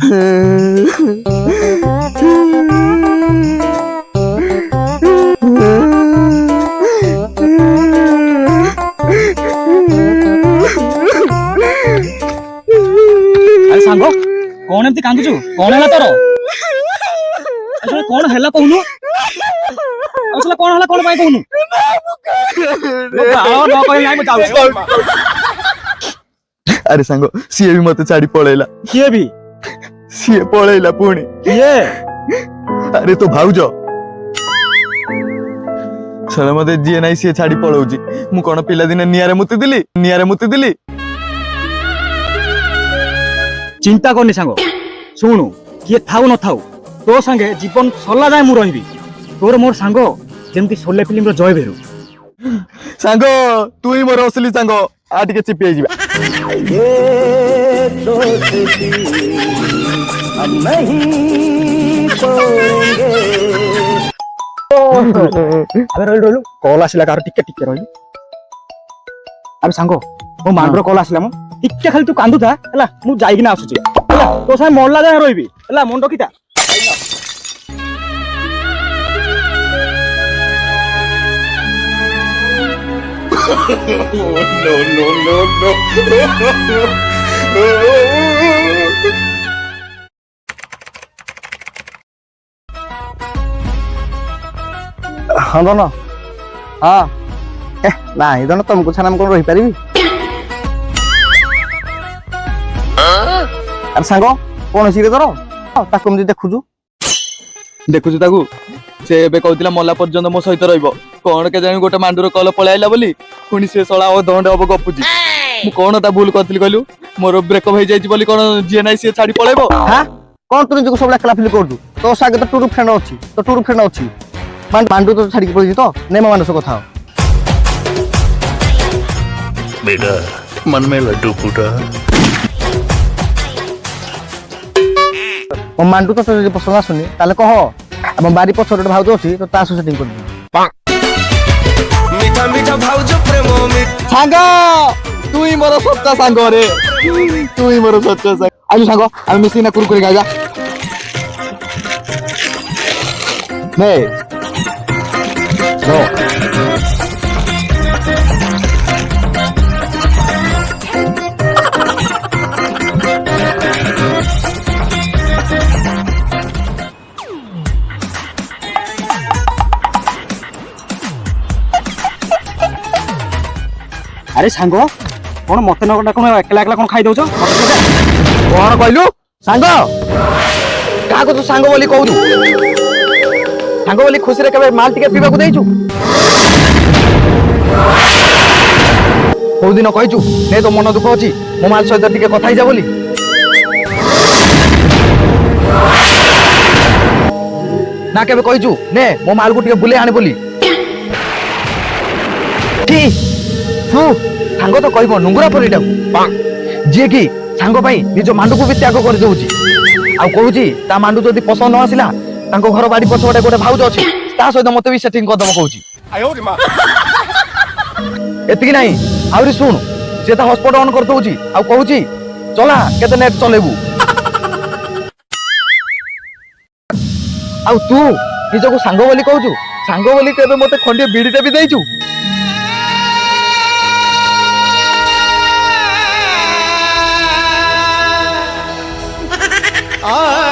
अरे सांग कौन एमती कांदुचु कौन है तोर असले कौन हैला कहनु असले कौन हला कौन पाई कहनु बाळो न कहले नाही म जाऊ। अरे सांग सीए भी मते छाड़ी पळेला। किए भी सीए पळेला पुणी किए अरे तो भाउज सर मते जीए नाही सीए छाड़ी पळौची मु कोन पिला दिन नियारे मुती दिली चिंता करनी सांग शुणु किए थाऊ न थाऊ तो संगे जीवन सला जाए मु रही तोर मोर सांग जेमती सोले फिल्म रो जय भेरु सांग तू ही मोर असली सांग आ टिके चिपी आइ जिबा ये दोस्ती हम नहीं तोड़ेंगे। अबे रोलु कॉल आसिला कार टिके रोलु अबे सांग मो मांडरो कॉल आसिला मो टिके खाली तू कांदु था हला मु जाई कि ना आसुची हला तो साय मोरला जाय रोइबी हला मन रखिता। हाँ दोनों हाँ ना ये दोनों तुमको छाना कौन रही पारी अरे सांगो कौन अछि रे तोर ताकु हम देखुछु ताकू से एबे कहतिला मला पर्यंत मो सहित रहइबो कोन के जानि गोटे मांडुर कॉल पळे आइला बोली पुनी से सळा ओ दंड अब गपुची मु कोन ता भूल करथिल कहलु मोर ब्रेकअप हो जाइछि बोली कोन जीए नाही से छाड़ी पळेबो। हां कौन तू निजको सब एकला फील करदु तो सागे तो टूर फ्रेंड अछि तो टूर फ्रेंड अछि मांडू तो छाड़ी पळि तो नै मांडू से कथा बेटा मन में लड्डू फूटा ओ मांडू तो तुझे पसंद आसुनी ताले कह हम बारी पछोट भाउज अछि तो तासु सेटिंग कर दे मीठा मीठा भाउज प्रेम सांगा तू ही मोर सच्चा सांग रे तू ही मोर सच्चा सांग आजू सांग हम मिसी ना कुरकुरे गाजा ने नो अरे सांग कौन मत न कौन एकला एकला कौन खाई दउछ कौन कहलु सांग का को तू सांग बोली कहू सांग बोली खुशी रे कबे माल टिके पीबा को देइछु को दिन कहिछु ने तो मन दुख अछि मो माल सहित टिके कथाई जा बोली ना केबे कहिछु ने मो माल को टिके बुले आने बोली की तू सांग तो कहबो नुंगरा परिटा जे की सांग पई निज मांडू को भी त्याग कर दउची आ कहूची ता मांडू जदी पसंद न आसिला तांको घर बाड़ी पछोडे गोटे भाउज अछि ता सहित मते भी सेटिंग कर दम कहूची एतिकी नाही आउरी सुन जे ता हॉटस्पॉट ऑन कर दउची आ कहूची चला केते नेट चलेबू आ तू निजको सांग बोली कहूचू सांग बोली केबे मते खंडे बीडीटे भी देइचू आ